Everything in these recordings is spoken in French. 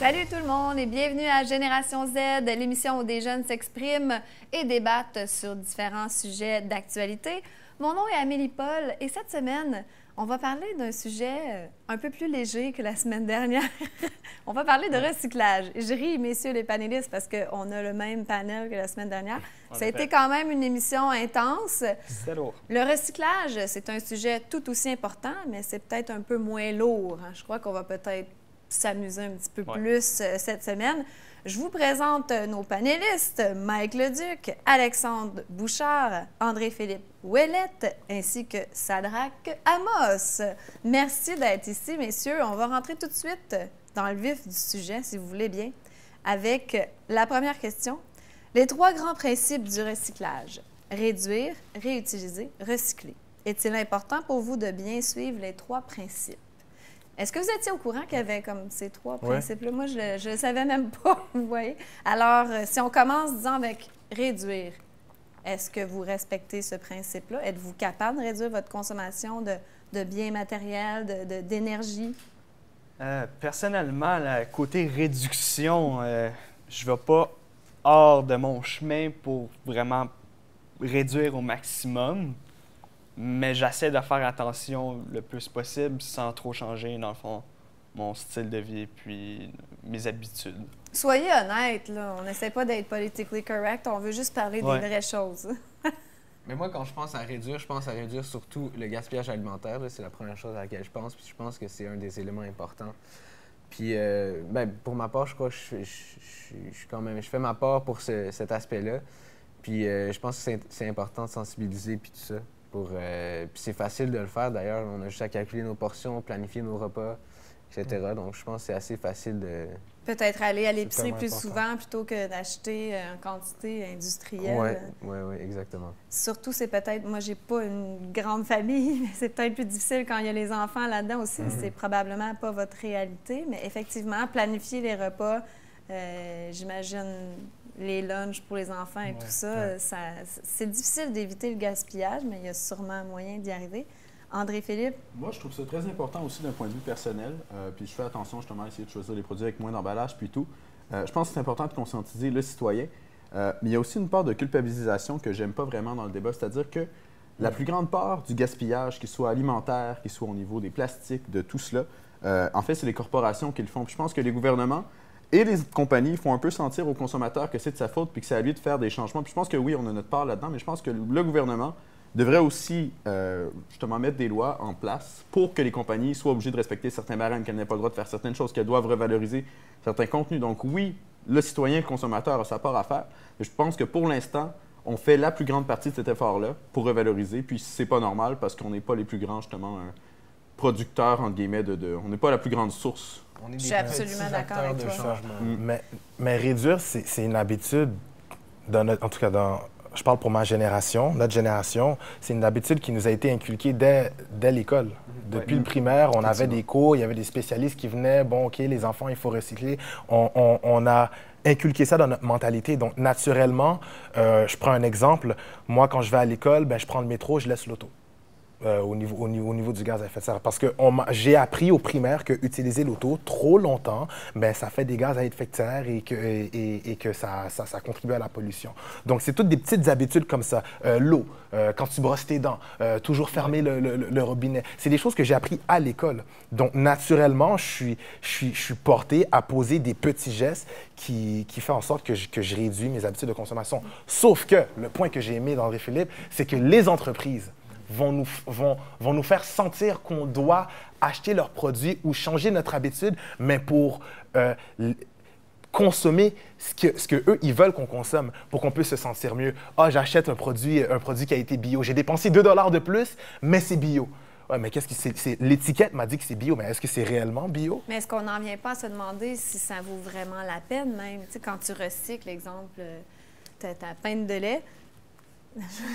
Salut tout le monde et bienvenue à Génération Z, l'émission où des jeunes s'expriment et débattent sur différents sujets d'actualité. Mon nom est Amélie Paul et cette semaine, on va parler d'un sujet un peu plus léger que la semaine dernière. On va parler de recyclage. Je ris, messieurs les panélistes, parce qu'on a le même panel que la semaine dernière. Ça a été quand même une émission intense. C'est lourd. Le recyclage, c'est un sujet tout aussi important, mais c'est peut-être un peu moins lourd. Je crois qu'on va peut-être s'amuser un petit peu plus cette semaine. Je vous présente nos panélistes, Mike Leduc, Alexandre Bouchard, André-Philippe Ouellette, ainsi que Sadraque Amos. Merci d'être ici, messieurs. On va rentrer tout de suite dans le vif du sujet, si vous voulez bien, avec la première question. Les trois grands principes du recyclage. Réduire, réutiliser, recycler. Est-il important pour vous de bien suivre les trois principes? Est-ce que vous étiez au courant qu'il y avait comme ces trois principes-là? Moi, je ne le savais même pas, vous voyez. Alors, si on commence, disons, avec réduire, est-ce que vous respectez ce principe-là? Êtes-vous capable de réduire votre consommation de biens matériels, d'énergie? Personnellement, côté réduction, je ne vais pas hors de mon chemin pour vraiment réduire au maximum. Mais j'essaie de faire attention le plus possible sans trop changer, dans le fond, mon style de vie puis mes habitudes. Soyez honnête, là. On n'essaie pas d'être politically correct. On veut juste parler des vraies choses. Mais moi, quand je pense à réduire, je pense à réduire surtout le gaspillage alimentaire. C'est la première chose à laquelle je pense. Puis je pense que c'est un des éléments importants. Puis, pour ma part, je crois que je fais ma part pour cet aspect-là. Puis je pense que c'est important de sensibiliser puis tout ça. Puis c'est facile de le faire, d'ailleurs. On a juste à calculer nos portions, planifier nos repas, etc. Donc, je pense que c'est assez facile de... Peut-être aller à l'épicerie plus souvent plutôt que d'acheter en quantité industrielle. Oui, exactement. Surtout, c'est peut-être... Moi, j'ai pas une grande famille, mais c'est peut-être plus difficile quand il y a les enfants là-dedans aussi. C'est probablement pas votre réalité, mais effectivement, planifier les repas, j'imagine... les lunchs pour les enfants et tout ça, c'est difficile d'éviter le gaspillage, mais il y a sûrement moyen d'y arriver. André-Philippe? Moi, je trouve ça très important aussi d'un point de vue personnel. Puis je fais attention justement à essayer de choisir les produits avec moins d'emballage puis tout. Je pense que c'est important de conscientiser le citoyen. Mais il y a aussi une part de culpabilisation que j'aime pas vraiment dans le débat, c'est-à-dire que la plus grande part du gaspillage, qu'il soit alimentaire, qu'il soit au niveau des plastiques, de tout cela, en fait, c'est les corporations qui le font. Puis je pense que les gouvernements et les compagnies font un peu sentir aux consommateurs que c'est de sa faute puis que c'est à lui de faire des changements. Puis je pense que oui, on a notre part là-dedans, mais je pense que le gouvernement devrait aussi justement mettre des lois en place pour que les compagnies soient obligées de respecter certains barèmes, qu'elles n'aient pas le droit de faire certaines choses, qu'elles doivent revaloriser certains contenus. Donc oui, le citoyen, le consommateur a sa part à faire, mais je pense que pour l'instant, on fait la plus grande partie de cet effort-là pour revaloriser, puis c'est pas normal parce qu'on n'est pas les plus grands, justement, producteurs, entre guillemets, on n'est pas la plus grande source. Je suis absolument d'accord avec toi. Mais réduire, c'est une habitude, en tout cas, je parle pour ma génération, notre génération, c'est une habitude qui nous a été inculquée dès l'école. Depuis le primaire, on avait des cours, il y avait des spécialistes qui venaient, bon, OK, les enfants, il faut recycler. On a inculqué ça dans notre mentalité. Donc, naturellement, je prends un exemple. Moi, quand je vais à l'école, je prends le métro, je laisse l'auto. Au niveau du gaz à effet de serre. Parce que j'ai appris au primaire qu'utiliser l'auto trop longtemps, ça fait des gaz à effet de serre et que ça contribue à la pollution. Donc, c'est toutes des petites habitudes comme ça. L'eau, quand tu brosses tes dents, toujours fermer le robinet. C'est des choses que j'ai appris à l'école. Donc, naturellement, je suis porté à poser des petits gestes qui font en sorte que je réduis mes habitudes de consommation. Sauf que, le point que j'ai aimé d'André-Philippe, c'est que les entreprises vont nous faire sentir qu'on doit acheter leurs produits ou changer notre habitude, mais pour consommer ce que eux, ils veulent qu'on consomme pour qu'on puisse se sentir mieux. Ah, j'achète un produit qui a été bio. J'ai dépensé 2 $ de plus, mais c'est bio. Ouais, mais qu'est-ce que c'est? L'étiquette m'a dit que c'est bio, mais est-ce que c'est réellement bio? Mais est-ce qu'on n'en vient pas à se demander si ça vaut vraiment la peine même? Tu sais, quand tu recycles, exemple, ta pinte de lait,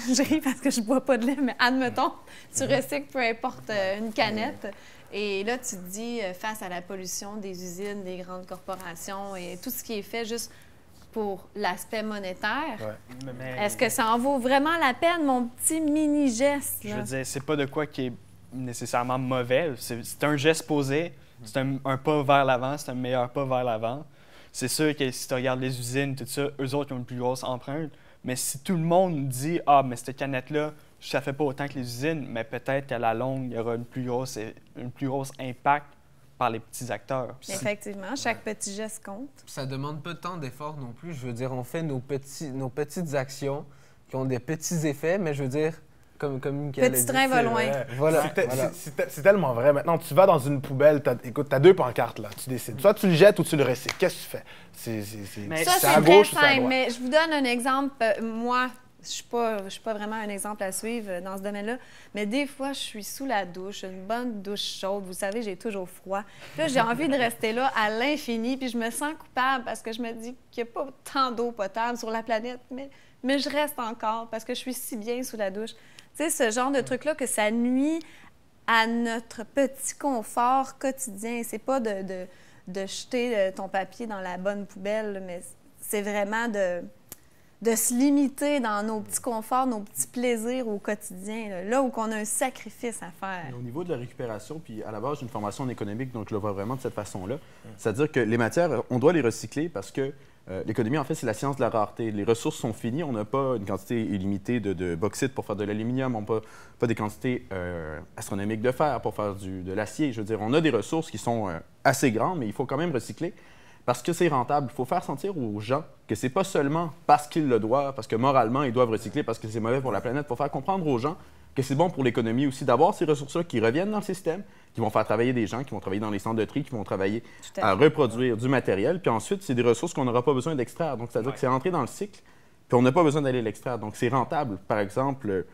je ris parce que je ne bois pas de lait, mais admettons, tu recycles peu importe une canette. Et là, tu te dis, face à la pollution des usines, des grandes corporations et tout ce qui est fait juste pour l'aspect monétaire, est-ce que ça en vaut vraiment la peine, mon petit mini-geste? Je veux dire, c'est pas de quoi qui est nécessairement mauvais. C'est un geste posé. C'est un pas vers l'avant, c'est un meilleur pas vers l'avant. C'est sûr que si tu regardes les usines, tout ça, eux autres ils ont une plus grosse empreinte. Mais si tout le monde dit « Ah, mais cette canette-là, ça fait pas autant que les usines », mais peut-être qu'à la longue, il y aura une plus grosse impact par les petits acteurs. Effectivement, chaque petit geste compte. Ça demande pas tant d'efforts non plus. Je veux dire, on fait nos petites actions qui ont des petits effets, mais je veux dire, comme Michael Petit a dit, train va loin. Voilà. C'est tellement vrai. Maintenant, tu vas dans une poubelle, écoute, tu as 2 pancartes, là. Tu décides. Soit tu le jettes ou tu le recycles. Qu'est-ce que tu fais? Mais Ça, c'est à c'est gauche très ou c'est à simple, droite? mais je vous donne un exemple. Moi, je suis pas vraiment un exemple à suivre dans ce domaine-là, mais des fois, je suis sous la douche, une bonne douche chaude. Vous savez, j'ai toujours froid. Puis là, j'ai envie de rester là à l'infini, puis je me sens coupable parce que je me dis qu'il n'y a pas tant d'eau potable sur la planète, mais je reste encore parce que je suis si bien sous la douche. Tu sais, ce genre de truc-là, que ça nuit à notre petit confort quotidien. C'est pas de jeter ton papier dans la bonne poubelle, mais c'est vraiment de se limiter dans nos petits conforts, nos petits plaisirs au quotidien, là où on a un sacrifice à faire. Au niveau de la récupération, puis à la base, j'ai une formation en économique, donc je le vois vraiment de cette façon-là. C'est-à-dire que les matières, on doit les recycler parce que l'économie, en fait, c'est la science de la rareté. Les ressources sont finies. On n'a pas une quantité illimitée de bauxite pour faire de l'aluminium. On n'a pas des quantités astronomiques de fer pour faire de l'acier. Je veux dire, on a des ressources qui sont assez grandes, mais il faut quand même recycler parce que c'est rentable. Il faut faire sentir aux gens que c'est pas seulement parce qu'ils le doivent, parce que moralement, ils doivent recycler parce que c'est mauvais pour la planète. Il faut faire comprendre aux gens que c'est bon pour l'économie aussi d'avoir ces ressources-là qui reviennent dans le système, qui vont faire travailler des gens, qui vont travailler dans les centres de tri, qui vont travailler à reproduire du matériel. Puis ensuite, c'est des ressources qu'on n'aura pas besoin d'extraire. Donc, c'est-à-dire que c'est entré dans le cycle, puis on n'a pas besoin d'aller l'extraire. Donc, c'est rentable. Par exemple,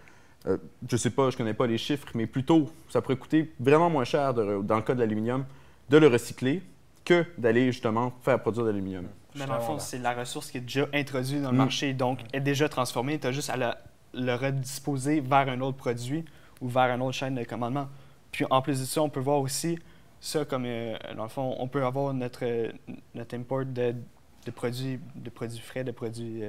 je sais pas, je connais pas les chiffres, mais plutôt, ça pourrait coûter vraiment moins cher, dans le cas de l'aluminium, de le recycler que d'aller justement faire produire de l'aluminium. Mais dans le fond, c'est la ressource qui est déjà introduite dans le marché, donc est déjà transformée. Tu as juste à le redisposer vers un autre produit ou vers une autre chaîne de commandement. Puis en plus de ça, on peut voir aussi ça comme, dans le fond, on peut avoir notre import de produits frais, de produits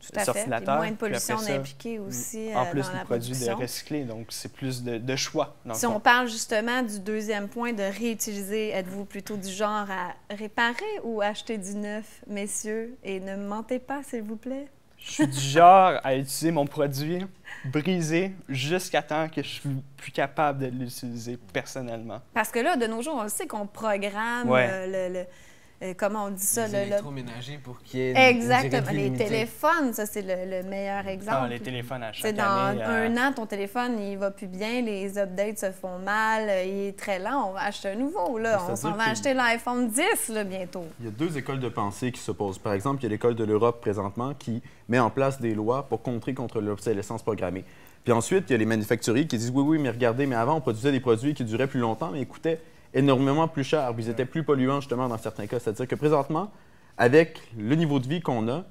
Tout à sortis fait. de la Puis terre. moins de pollution Puis après ça, impliquée aussi en plus, dans la les produits production. de recycler, donc c'est plus de choix. Dans le Si fond. on parle justement du deuxième point de réutiliser, êtes-vous plutôt du genre à réparer ou acheter du neuf, messieurs? Et ne me mentez pas, s'il vous plaît. Je suis du genre à utiliser mon produit brisé jusqu'à temps que je suis plus capable de l'utiliser personnellement. Parce que là, de nos jours, on le sait qu'on programme comment on dit ça? Les électroménagers pour qu'il y ait une durée Exactement. de vie Les limitée. téléphones, ça, c'est le meilleur exemple. Ah, les téléphones à C'est chaque dans année. un an, ton téléphone, il va plus bien, les updates se font mal, il est très lent, on va acheter un nouveau, là. On s'en va acheter l'iPhone 10, là, bientôt. Il y a 2 écoles de pensée qui s'opposent. Par exemple, il y a l'école de l'Europe présentement qui met en place des lois pour contrer contre l'obsolescence programmée. Puis ensuite, il y a les manufacturiers qui disent oui, mais regardez, mais avant, on produisait des produits qui duraient plus longtemps, mais coûtaient énormément plus cher, puis ils étaient plus polluants justement dans certains cas. C'est-à-dire que présentement, avec le niveau de vie qu'on a,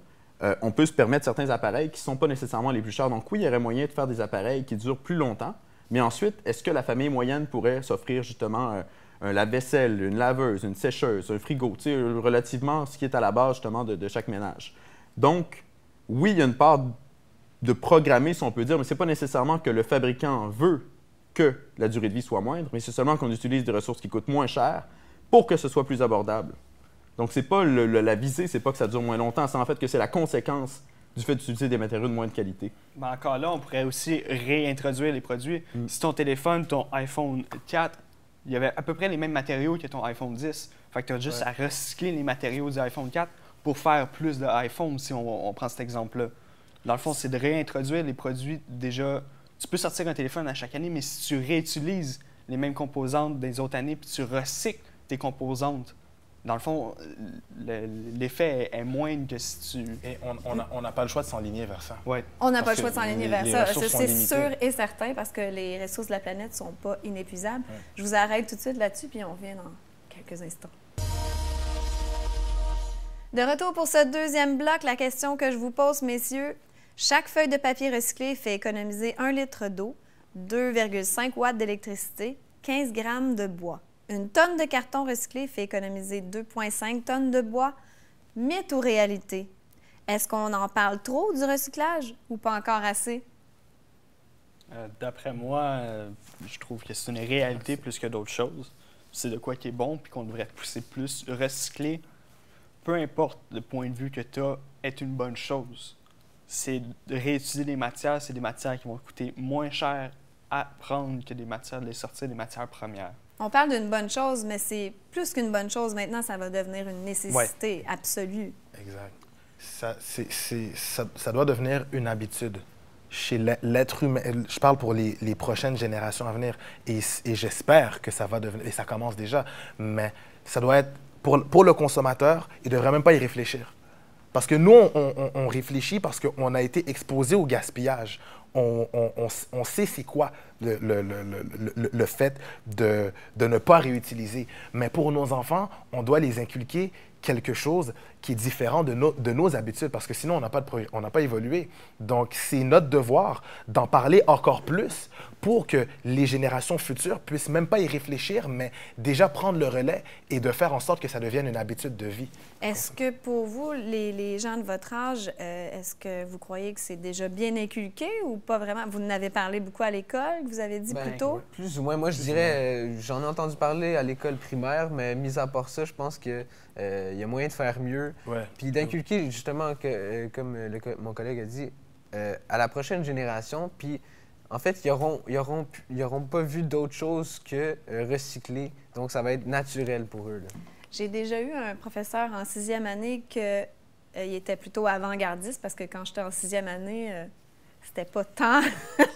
on peut se permettre certains appareils qui ne sont pas nécessairement les plus chers. Donc oui, il y aurait moyen de faire des appareils qui durent plus longtemps, mais ensuite, est-ce que la famille moyenne pourrait s'offrir justement un lave-vaisselle, une laveuse, une sécheuse, un frigo, tu sais, relativement ce qui est à la base justement de chaque ménage. Donc, oui, il y a une part de programmer, si on peut dire, mais ce n'est pas nécessairement que le fabricant veut que la durée de vie soit moindre, mais c'est seulement qu'on utilise des ressources qui coûtent moins cher pour que ce soit plus abordable. Donc, c'est pas la visée, c'est pas que ça dure moins longtemps, c'est en fait que c'est la conséquence du fait d'utiliser des matériaux de moindre qualité. Ben encore là, on pourrait aussi réintroduire les produits. Si ton téléphone, ton iPhone 4, il y avait à peu près les mêmes matériaux que ton iPhone 10. Fait que tu as juste à recycler les matériaux du iPhone 4 pour faire plus d'iPhone, si on prend cet exemple-là. Dans le fond, c'est de réintroduire les produits déjà. Tu peux sortir un téléphone à chaque année, mais si tu réutilises les mêmes composantes des autres années puis tu recycles tes composantes, dans le fond, l'effet est moindre que si tu... Et on n'a pas le choix de s'enligner vers ça. Ouais. On n'a pas Parce le choix de que s'enligner les vers ça. ressources sont C'est limitées. sûr et certain parce que les ressources de la planète ne sont pas inépuisables. Ouais. Je vous arrête tout de suite là-dessus puis on revient dans quelques instants. De retour pour ce deuxième bloc, la question que je vous pose, messieurs. Chaque feuille de papier recyclé fait économiser 1 litre d'eau, 2,5 watts d'électricité, 15 grammes de bois. Une tonne de carton recyclé fait économiser 2,5 tonnes de bois. Mythe ou réalité? Est-ce qu'on en parle trop du recyclage ou pas encore assez? D'après moi, je trouve que c'est une réalité plus que d'autres choses. c'est de quoi qui est bon puis qu'on devrait pousser plus. Recycler, peu importe le point de vue que tu as, est une bonne chose. C'est de réutiliser des matières, c'est des matières qui vont coûter moins cher à prendre que des matières, de les sortir des matières premières. On parle d'une bonne chose, mais c'est plus qu'une bonne chose. Maintenant, ça va devenir une nécessité absolue. Exact. Ça doit devenir une habitude chez l'être humain. Je parle pour les prochaines générations à venir. Et j'espère que ça va devenir, et ça commence déjà, mais ça doit être, pour le consommateur, il ne devrait même pas y réfléchir. Parce que nous, on réfléchit parce qu'on a été exposé au gaspillage. On sait c'est quoi le fait de ne pas réutiliser. Mais pour nos enfants, on doit les inculquer quelque chose qui est différent de nos habitudes, parce que sinon, on n'a pas évolué. Donc, c'est notre devoir d'en parler encore plus pour que les générations futures puissent même pas y réfléchir, mais déjà prendre le relais et de faire en sorte que ça devienne une habitude de vie. Est-ce que pour vous, les gens de votre âge, est-ce que vous croyez que c'est déjà bien inculqué ou pas vraiment? Vous en avez parlé beaucoup à l'école, vous avez dit plus tôt? Plus ou moins. Moi, je dirais, j'en ai entendu parler à l'école primaire, mais mis à part ça, je pense que il y a moyen de faire mieux. Ouais. Puis d'inculquer, justement, comme mon collègue a dit, à la prochaine génération. Puis, en fait, ils n'auront pas vu d'autre chose que recycler. Donc, ça va être naturel pour eux, là. J'ai déjà eu un professeur en 6e année il était plutôt avant-gardiste, parce que quand j'étais en 6e année, c'était pas tant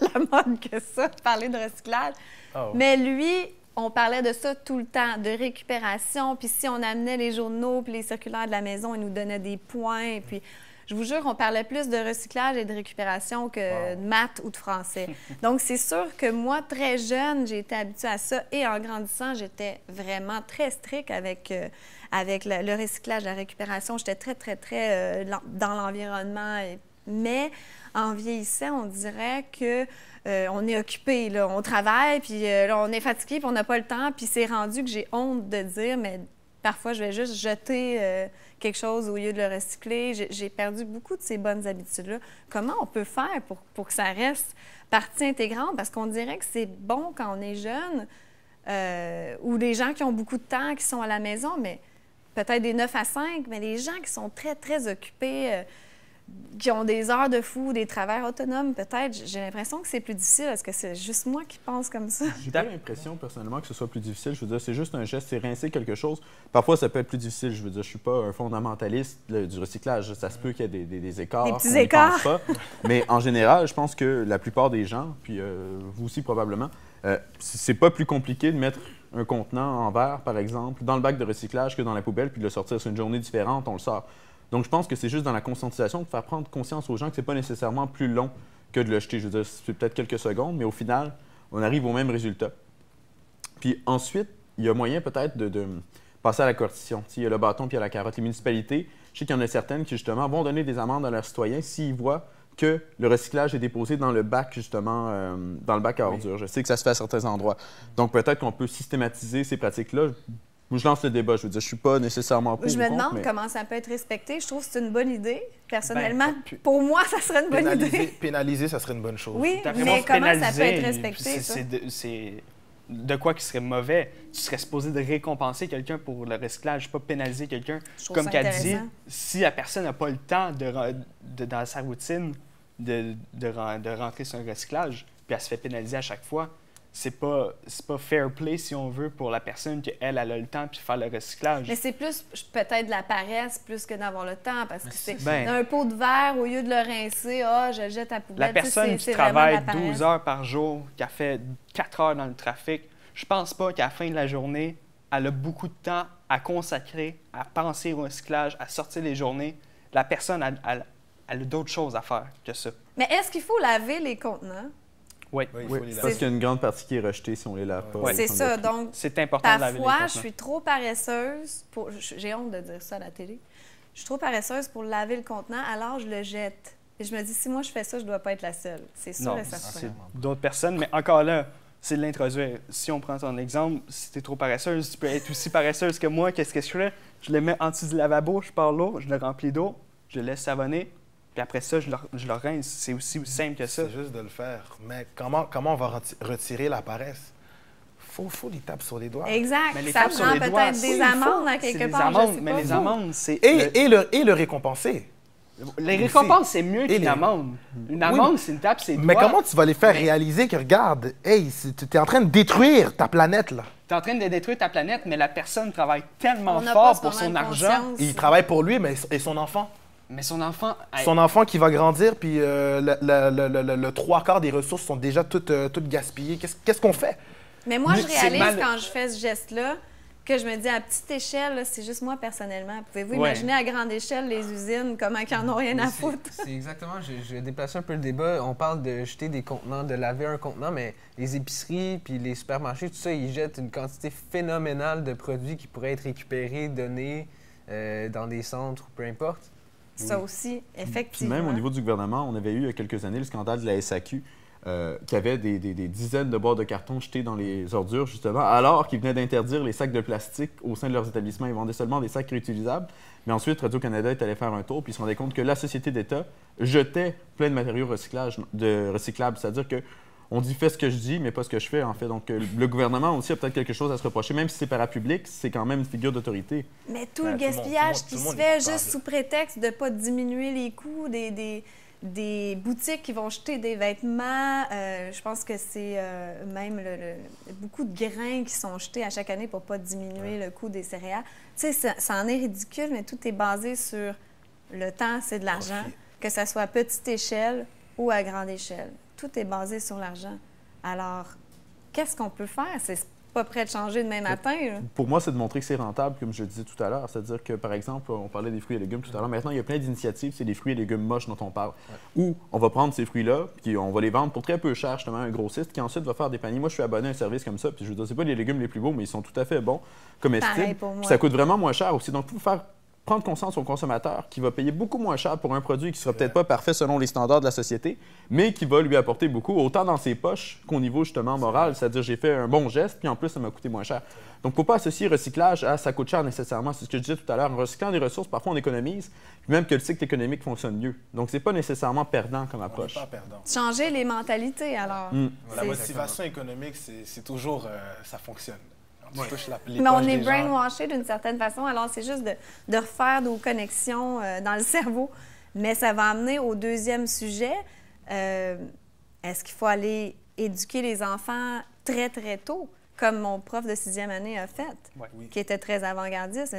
la mode que ça, de parler de recyclage. Oh. Mais lui, on parlait de ça tout le temps, de récupération. Puis si on amenait les journaux puis les circulaires de la maison, il nous donnait des points. Puis je vous jure, on parlait plus de recyclage et de récupération que de maths ou de français. Donc c'est sûr que moi, très jeune, j'ai été habituée à ça. Et en grandissant, j'étais vraiment très stricte avec le recyclage, la récupération. J'étais très dans l'environnement. Mais en vieillissant, on dirait que on est occupé, là, on travaille, puis là, on est fatigué, puis on n'a pas le temps, puis c'est rendu que j'ai honte de dire, mais parfois, je vais juste jeter quelque chose au lieu de le recycler. J'ai perdu beaucoup de ces bonnes habitudes-là. Comment on peut faire pour que ça reste partie intégrante? Parce qu'on dirait que c'est bon quand on est jeune, ou des gens qui ont beaucoup de temps, qui sont à la maison, mais peut-être des 9 à 5, mais les gens qui sont très occupés, qui ont des heures de fou, des travails autonomes, peut-être, j'ai l'impression que c'est plus difficile. Est-ce que c'est juste moi qui pense comme ça? J'ai pas l'impression, personnellement, que ce soit plus difficile. Je veux dire, c'est juste un geste, c'est rincer quelque chose. Parfois, ça peut être plus difficile. Je veux dire, je suis pas un fondamentaliste du recyclage. Ça se peut qu'il y ait des écarts. Des petits écarts. Pas. Mais en général, je pense que la plupart des gens, puis vous aussi probablement, c'est pas plus compliqué de mettre un contenant en verre, par exemple, dans le bac de recyclage que dans la poubelle, puis de le sortir sur une journée différente, on le sort. Donc, je pense que c'est juste dans la conscientisation de faire prendre conscience aux gens que c'est pas nécessairement plus long que de le jeter. Je veux dire, c'est peut-être quelques secondes, mais au final, on arrive au même résultat. Puis ensuite, il y a moyen peut-être de passer à la coercition. Il y a le bâton puis il y a la carotte. Les municipalités, je sais qu'il y en a certaines qui, justement, vont donner des amendes à leurs citoyens s'ils voient que le recyclage est déposé dans le bac, justement, dans le bac à ordures. Oui. Je sais que ça se fait à certains endroits. Donc, peut-être qu'on peut systématiser ces pratiques-là. Je lance le débat, je veux dire, je suis pas nécessairement pour. Je me demande comment ça peut être respecté. Je trouve que c'est une bonne idée. Personnellement, pour moi, ça serait une bonne idée. Pénaliser, ça serait une bonne chose. Oui, mais comment ça peut être respecté, ça? C'est de quoi qui serait mauvais. Tu serais supposé de récompenser quelqu'un pour le recyclage, pas pénaliser quelqu'un. Comme qu'elle dit, si la personne n'a pas le temps dans sa routine de rentrer sur un recyclage, puis elle se fait pénaliser à chaque fois, c'est pas fair play, si on veut, pour la personne qu'elle a le temps puis faire le recyclage. Mais c'est plus peut-être de la paresse plus que d'avoir le temps, parce que c'est un pot de verre, au lieu de le rincer, je le jette à la poubelle. La personne qui travaille 12 heures par jour, qui a fait 4 heures dans le trafic, je pense pas qu'à la fin de la journée, elle a beaucoup de temps à consacrer, à penser au recyclage, à sortir les journées. La personne, elle a d'autres choses à faire que ça. Mais est-ce qu'il faut laver les contenants? Oui, parce qu'il y a une grande partie qui est rejetée si on les lave pas. C'est ça, donc c'est important de laver les contenants. Parfois, je suis trop paresseuse pour... J'ai honte de dire ça à la télé. Je suis trop paresseuse pour laver le contenant, alors je le jette. Et je me dis, si moi je fais ça, je dois pas être la seule. C'est sûr et certain. C'est d'autres personnes, mais encore là, c'est de l'introduire. Si on prend ton exemple, si tu es trop paresseuse, tu peux être aussi paresseuse que moi. Qu'est-ce que je fais? Je le mets en dessous du lavabo, je pars l'eau, je le remplis d'eau, je le laisse savonner. Puis après ça, je le rince. C'est aussi simple que ça. C'est juste de le faire. Mais comment on va retirer la paresse? faut les tapes sur les doigts. Exact. Mais les Ça tapes sur prend les doigts, peut-être des oui, amendes à c'est quelque des part. je amendes, sais mais pas les vous. amendes, c'est... Et le récompenser. Les récompenses, c'est mieux Et qu'une les- amende. Une Oui. amende, c'est une tape, c'est Mais doigts. comment tu vas les faire réaliser que, regarde, hey, tu es en train de détruire ta planète, là. Tu es en train de détruire ta planète, mais la personne travaille tellement On n'a fort pas pour son vraiment argent. conscience. Il travaille pour lui, mais et son enfant. Mais son enfant... Son enfant qui va grandir, puis le trois quarts des ressources sont déjà toutes gaspillées. Qu'est-ce qu'on fait? Mais moi, je C'est réalise mal- quand je fais ce geste-là que je me dis à petite échelle, là, c'est juste moi personnellement. Pouvez-vous Ouais. imaginer à grande échelle les usines, comment ils en ont rien à Mais foutre? c'est exactement, je vais déplacer un peu le débat. On parle de jeter des contenants, de laver un contenant, mais les épiceries puis les supermarchés, tout ça, ils jettent une quantité phénoménale de produits qui pourraient être récupérés, donnés dans des centres ou peu importe. Ça aussi, Puis effectivement. même au niveau du gouvernement, on avait eu il y a quelques années le scandale de la SAQ, qui avait des dizaines de boîtes de carton jetées dans les ordures, justement, alors qu'ils venaient d'interdire les sacs de plastique au sein de leurs établissements. Ils vendaient seulement des sacs réutilisables. Mais ensuite, Radio-Canada est allé faire un tour, puis ils se rendaient compte que la société d'État jetait plein de matériaux recyclables. C'est-à-dire que on dit « fais ce que je dis, mais pas ce que je fais », en fait. Donc, le gouvernement aussi a peut-être quelque chose à se reprocher. Même si c'est parapublic, c'est quand même une figure d'autorité. Mais tout Ouais, le tout le monde- gaspillage tout qui le se monde est fait coupable. juste sous prétexte de ne pas diminuer les coûts des boutiques qui vont jeter des vêtements. Je pense que c'est même beaucoup de grains qui sont jetés à chaque année pour ne pas diminuer le coût des céréales. Tu sais, ça en est ridicule, mais tout est basé sur le temps, c'est de l'argent, Profit. que ça soit à petite échelle ou à grande échelle. Tout est basé sur l'argent. Alors, qu'est-ce qu'on peut faire? C'est pas prêt de changer demain matin. Là. Pour moi, c'est de montrer que c'est rentable, comme je le disais tout à l'heure. C'est-à-dire que, par exemple, on parlait des fruits et légumes tout à l'heure. Maintenant, il y a plein d'initiatives, c'est les fruits et légumes moches dont on parle. Où on va prendre ces fruits-là, puis on va les vendre pour très peu cher, justement, à un grossiste, qui ensuite va faire des paniers. Moi, je suis abonné à un service comme ça, puis je veux dire, c'est pas les légumes les plus beaux, mais ils sont tout à fait bons, comestibles. Pareil pour moi. Puis ça coûte vraiment moins cher aussi. Donc, pour faire prendre conscience au consommateur qui va payer beaucoup moins cher pour un produit qui sera peut-être pas parfait selon les standards de la société, mais qui va lui apporter beaucoup, autant dans ses poches qu'au niveau justement moral, c'est-à-dire j'ai fait un bon geste, puis en plus ça m'a coûté moins cher. Donc, il ne faut pas associer recyclage à ça coûte cher nécessairement. C'est ce que je disais tout à l'heure. En recyclant des ressources, parfois on économise, puis même que le cycle économique fonctionne mieux. Donc, c'est pas nécessairement perdant comme On n'est approche. pas perdant. Changer les mentalités, alors. La C'est- motivation économique, c'est toujours... ça fonctionne. On touche les Mais on poches est des gens. brainwashé d'une certaine façon, alors c'est juste de refaire nos connexions dans le cerveau. Mais ça va amener au deuxième sujet. Est-ce qu'il faut aller éduquer les enfants très, très tôt, comme mon prof de 6e année a fait, Ouais. Oui. qui était très avant-gardiste?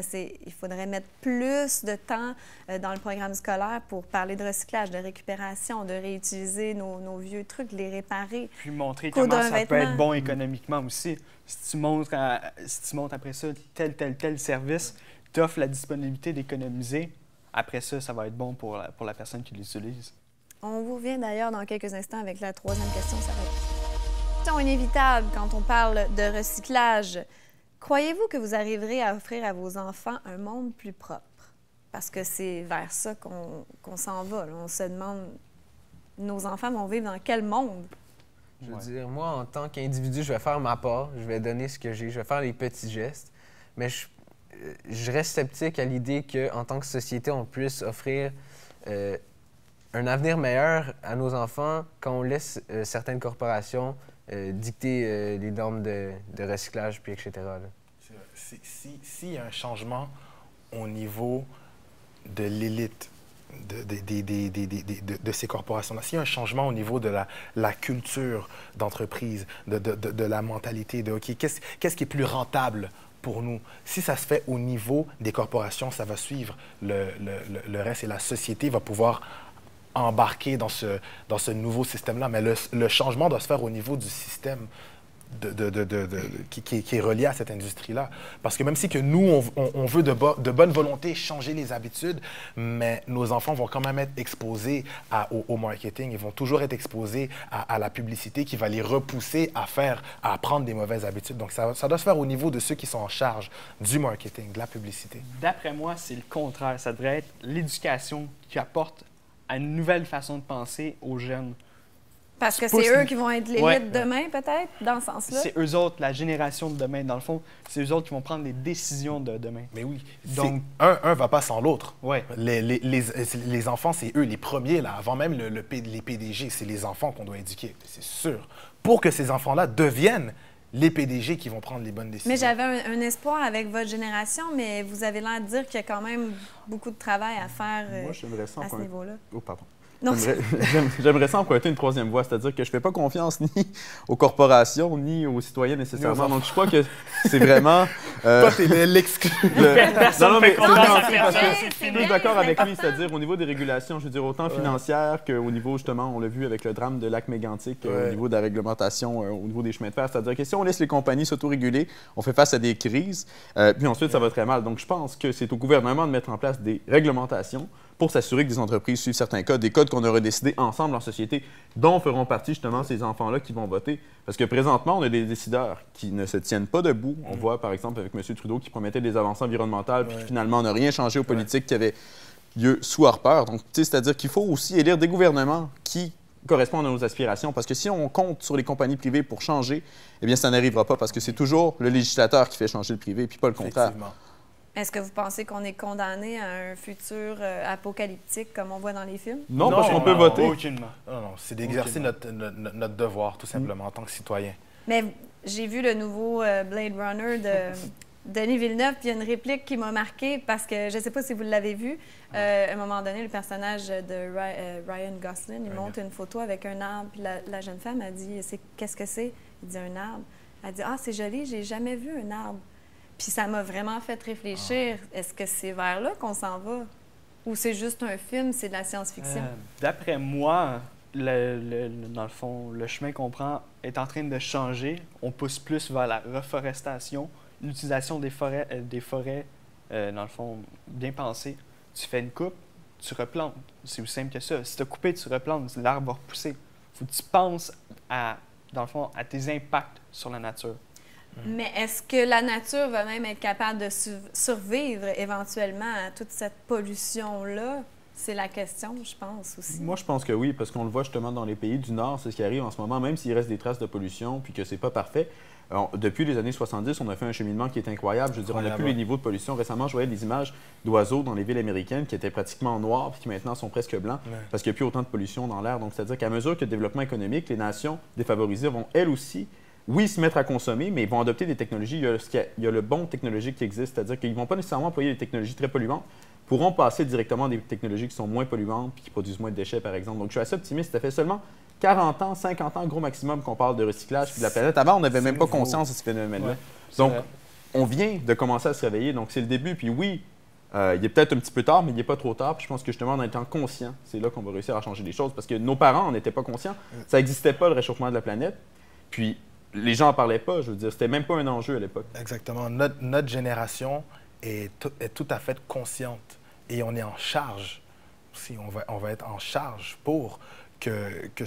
Il faudrait mettre plus de temps dans le programme scolaire pour parler de recyclage, de récupération, de réutiliser nos vieux trucs, de les réparer. Puis montrer Coudre comment un ça peut vêtement. être bon économiquement aussi. Si tu montres après ça tel service, tu offres la disponibilité d'économiser, après ça, ça va être bon pour la personne qui l'utilise. On vous revient d'ailleurs dans quelques instants avec la troisième question. Ça va être question inévitable quand on parle de recyclage. Croyez-vous que vous arriverez à offrir à vos enfants un monde plus propre? Parce que c'est vers ça qu'on s'en va. Là. On se demande, nos enfants vont vivre dans quel monde? Je veux dire, moi, en tant qu'individu, je vais faire ma part, je vais donner ce que j'ai, je vais faire les petits gestes, mais je reste sceptique à l'idée qu'en tant que société, on puisse offrir un avenir meilleur à nos enfants quand on laisse certaines corporations dicter les normes de recyclage, puis etc. là. S'il y a un changement au niveau de l'élite de ces corporations-là, s'il y a un changement au niveau de la culture d'entreprise, de la mentalité, de OK, qu'est-ce qui est plus rentable pour nous? Si ça se fait au niveau des corporations, ça va suivre le reste et la société va pouvoir embarquer dans ce nouveau système-là. Mais le changement doit se faire au niveau du système qui est relié à cette industrie-là. Parce que même si que nous, on veut de bonne volonté changer les habitudes, mais nos enfants vont quand même être exposés au marketing, ils vont toujours être exposés à la publicité qui va les repousser à prendre des mauvaises habitudes. Donc, ça doit se faire au niveau de ceux qui sont en charge du marketing, de la publicité. D'après moi, c'est le contraire. Ça devrait être l'éducation qui apporte une nouvelle façon de penser aux jeunes. Parce que pousse- c'est eux qui vont être l'élite Ouais. demain, peut-être, dans ce sens-là? C'est eux autres, la génération de demain. Dans le fond, c'est eux autres qui vont prendre les décisions de demain. Mais oui, Donc- donc un va pas sans l'autre. Ouais. Les enfants, c'est eux les premiers, là, avant même les PDG, c'est les enfants qu'on doit éduquer, c'est sûr. Pour que ces enfants-là deviennent les PDG qui vont prendre les bonnes décisions. Mais j'avais un espoir avec votre génération, mais vous avez l'air de dire qu'il y a quand même beaucoup de travail à faire Moi, j'aimerais ça à ce niveau-là. Oh, pardon. Non, J'aimerais ça emprunter une troisième voie, c'est-à-dire que je ne fais pas confiance ni aux corporations, ni aux citoyens nécessairement. Donc, je crois que c'est vraiment... Toi, t'es l'exclu. Non, mais fait confiance. je suis plus d'accord C'est avec lui, important. c'est-à-dire au niveau des régulations, je veux dire, autant financières qu'au niveau, justement, on l'a vu avec le drame de lac mégantic, au niveau de la réglementation, au niveau des chemins de fer. C'est-à-dire que si on laisse les compagnies s'autoréguler, on fait face à des crises, puis ensuite, ça va très mal. Donc, je pense que c'est au gouvernement de mettre en place des réglementations pour s'assurer que des entreprises suivent certains codes, des codes qu'on aura décidés ensemble en société, dont feront partie justement ces enfants-là qui vont voter. Parce que présentement, on a des décideurs qui ne se tiennent pas debout. On voit par exemple avec M. Trudeau qui promettait des avancées environnementales, puis qui finalement n'a rien changé aux politiques qui avaient lieu sous Harper. Donc, c'est-à-dire qu'il faut aussi élire des gouvernements qui correspondent à nos aspirations. Parce que si on compte sur les compagnies privées pour changer, eh bien, ça n'arrivera pas parce que c'est toujours le législateur qui fait changer le privé, puis pas le contraire. Est-ce que vous pensez qu'on est condamné à un futur apocalyptique comme on voit dans les films? Non, parce qu'on peut voter. Aucunement. Non, c'est d'exercer notre devoir, tout simplement, en tant que citoyen. Mais j'ai vu le nouveau Blade Runner de Denis Villeneuve, puis il y a une réplique qui m'a marquée parce que je ne sais pas si vous l'avez vu. À un moment donné, le personnage de Ryan Gosling, il montre une photo avec un arbre, puis la jeune femme a dit « Qu'est-ce que c'est? » Il dit « Un arbre. » Elle dit « Ah, c'est joli, j'ai jamais vu un arbre. » Puis ça m'a vraiment fait réfléchir. Est-ce que c'est vers là qu'on s'en va? Ou c'est juste un film, c'est de la science-fiction? D'après moi, dans le fond, le chemin qu'on prend est en train de changer. On pousse plus vers la reforestation, l'utilisation des forêts, dans le fond, bien pensées. Tu fais une coupe, tu replantes. C'est aussi simple que ça. Si tu as coupé, tu replantes, l'arbre va repousser. Il faut que tu penses dans le fond, à tes impacts sur la nature. Mais est-ce que la nature va même être capable de survivre éventuellement à toute cette pollution-là? C'est la question, je pense aussi. Moi, je pense que oui, parce qu'on le voit justement dans les pays du Nord, c'est ce qui arrive en ce moment, même s'il reste des traces de pollution puis que c'est pas parfait. Depuis les années 70, on a fait un cheminement qui est incroyable. Je veux dire, on n'a plus les niveaux de pollution. Récemment, je voyais des images d'oiseaux dans les villes américaines qui étaient pratiquement noirs puis qui maintenant sont presque blancs parce qu'il n'y a plus autant de pollution dans l'air. Donc, c'est-à-dire qu'à mesure que le développement économique, les nations défavorisées vont elles aussi se mettre à consommer, mais ils vont adopter des technologies. Il y a le bon technologique qui existe, c'est-à-dire qu'ils ne vont pas nécessairement employer des technologies très polluantes, pourront passer directement à des technologies qui sont moins polluantes et qui produisent moins de déchets, par exemple. Donc, je suis assez optimiste. Ça fait seulement 40 ans, 50 ans, gros maximum, qu'on parle de recyclage puis de la planète. Avant, on n'avait même pas conscience de ce phénomène-là. Donc, on vient de commencer à se réveiller. Donc, c'est le début. Puis oui, il est peut-être un petit peu tard, mais il n'est pas trop tard. Puis je pense que justement, en étant conscient, c'est là qu'on va réussir à changer les choses. Parce que nos parents n'étaient pas conscients. Ça n'existait pas, le réchauffement de la planète. Puis les gens n'en parlaient pas, je veux dire. C'était même pas un enjeu à l'époque. Exactement. Notre génération est tout à fait consciente. Et on est en charge. Si on va être en charge pour que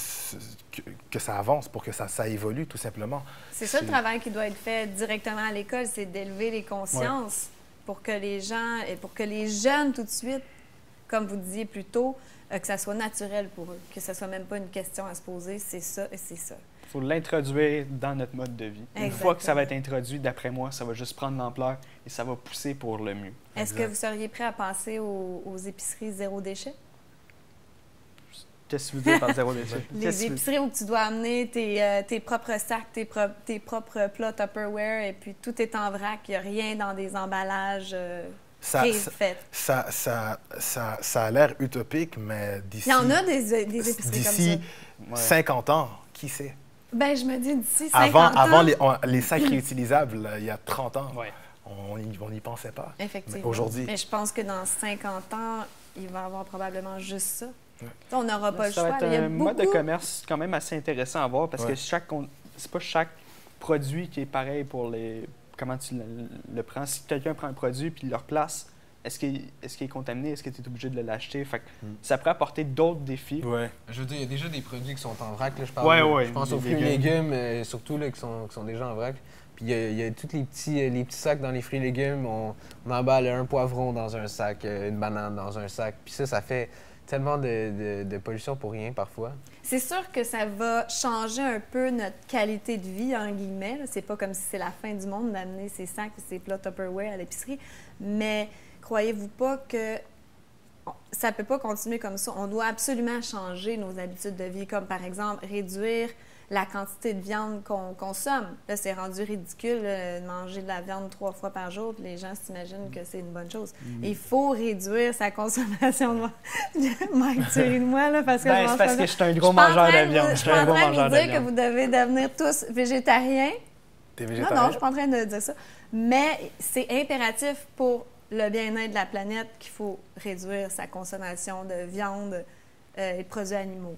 ça avance, pour que ça évolue, tout simplement. C'est ça le travail qui doit être fait directement à l'école, c'est d'élever les consciences pour que les gens, et pour que les jeunes, tout de suite, comme vous disiez plus tôt, que ça soit naturel pour eux, que ce soit même pas une question à se poser, c'est ça et c'est ça. Il faut l'introduire dans notre mode de vie. Exactement. Une fois que ça va être introduit, d'après moi, ça va juste prendre l'ampleur et ça va pousser pour le mieux. Est-ce que vous seriez prêt à passer aux épiceries zéro déchet? Qu'est-ce que vous dites par zéro déchet? Les épiceries où tu dois amener tes propres sacs, tes propres plats Tupperware et puis tout est en vrac, il n'y a rien dans des emballages préfaits. Ça a l'air utopique, mais d'ici... Il y en a des épiceries comme ça. D'ici 50 ans, qui sait? Ben, je me dis d'ici 50 ans... Avant les sacs réutilisables, il y a 30 ans, on n'y pensait pas. Effectivement. Aujourd'hui... Mais je pense que dans 50 ans, il va y avoir probablement juste ça. On n'aura pas le choix. Ça va être un mode de commerce quand même assez intéressant à voir parce que c'est pas chaque produit qui est pareil pour les... Comment tu le prends. Si quelqu'un prend un produit puis le replace, est-ce qu'il est contaminé? Est-ce que tu es obligé de l'acheter? Ça pourrait apporter d'autres défis. Ouais. Je veux dire, il y a déjà des produits qui sont en vrac. Là, je pense aux fruits et légumes, surtout là, qui sont déjà en vrac. Puis il y a tous les petits sacs dans les fruits et légumes. On emballe un poivron dans un sac, une banane dans un sac. Puis ça fait tellement de pollution pour rien parfois. C'est sûr que ça va changer un peu notre qualité de vie, en guillemets. C'est pas comme si c'est la fin du monde d'amener ses sacs et ses plats Tupperware à l'épicerie. Mais croyez-vous pas que ça peut pas continuer comme ça? On doit absolument changer nos habitudes de vie, comme par exemple réduire la quantité de viande qu'on consomme. Là, c'est rendu ridicule de manger de la viande 3 fois par jour, puis les gens s'imaginent que c'est une bonne chose. Il faut réduire sa consommation de viande. Mike, tu ris de moi, là, parce que Ben, c'est parce que je suis un gros mangeur de viande. Je suis en train de vous dire que vous devez devenir tous végétariens. T'es Non, végétarien? non, je suis pas en train de dire ça. Mais c'est impératif pour le bien-être de la planète qu'il faut réduire sa consommation de viande et de produits animaux.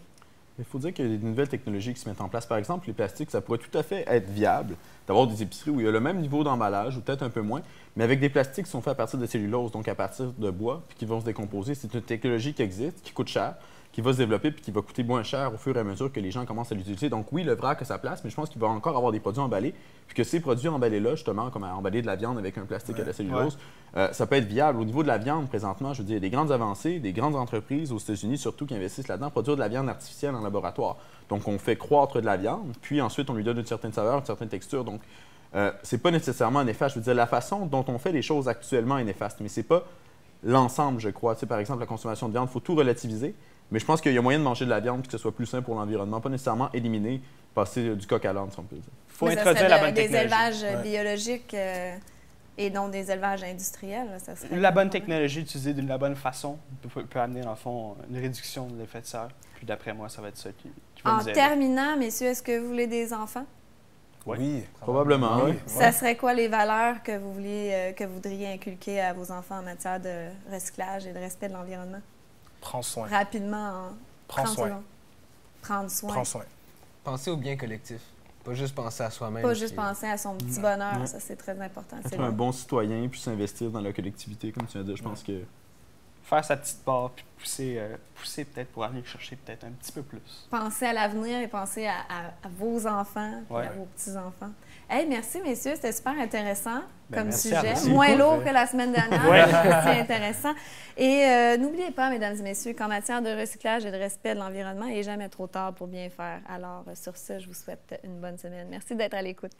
Il faut dire qu'il y a des nouvelles technologies qui se mettent en place. Par exemple, les plastiques, ça pourrait tout à fait être viable d'avoir des épiceries où il y a le même niveau d'emballage, ou peut-être un peu moins, mais avec des plastiques qui sont faits à partir de cellulose, donc à partir de bois, puis qui vont se décomposer. C'est une technologie qui existe, qui coûte cher, qui va se développer, puis qui va coûter moins cher au fur et à mesure que les gens commencent à l'utiliser. Donc oui, le vrac a sa place, mais je pense qu'il va encore avoir des produits emballés, puis que ces produits emballés-là, justement, comme à emballer de la viande avec un plastique à la cellulose, ça peut être viable. Au niveau de la viande, présentement, je veux dire, il y a des grandes avancées, des grandes entreprises aux États-Unis, surtout, qui investissent là-dedans, produire de la viande artificielle en laboratoire. Donc, on fait croître de la viande, puis ensuite, on lui donne une certaine saveur, une certaine texture. Donc, c'est pas nécessairement néfaste. Je veux dire, la façon dont on fait les choses actuellement est néfaste, mais c'est pas l'ensemble, je crois. Tu sais, par exemple, la consommation de viande, il faut tout relativiser. Mais je pense qu'il y a moyen de manger de la viande et que ce soit plus sain pour l'environnement, pas nécessairement éliminer, passer du coq à l'âne, si on peut dire. Il faut Mais ça introduire serait la bonne des technologie. élevages biologiques et non des élevages industriels. Là, ça serait La bonne technologie utilisée de la bonne façon peut amener, dans le fond, une réduction de l'effet de serre. Puis d'après moi, ça va être ça qui va En nous aider. terminant, messieurs, est-ce que vous voulez des enfants? Oui. Probablement, oui. Ça serait quoi les valeurs que vous voudriez inculquer à vos enfants en matière de recyclage et de respect de l'environnement? Prends soin. Rapidement, en Prends 30 soin. secondes. Prendre soin. Prends soin. Penser au bien collectif. Pas juste penser à soi-même. Pas juste puis- penser à son petit bonheur, Ouais. ça c'est très important. C'est Être un bon. bon citoyen, puis s'investir dans la collectivité, comme tu as dit, je pense que... Faire sa petite part, puis pousser peut-être pour aller chercher peut-être un petit peu plus. Penser à l'avenir et penser à vos enfants et Ouais. à vos petits-enfants. Hey, merci, messieurs. C'était super intéressant comme merci à sujet. vous. Moins C'est lourd cool. que la semaine dernière. Ouais. C'est intéressant. Et n'oubliez pas, mesdames et messieurs, qu'en matière de recyclage et de respect de l'environnement, il n'est jamais trop tard pour bien faire. Alors, sur ce, je vous souhaite une bonne semaine. Merci d'être à l'écoute.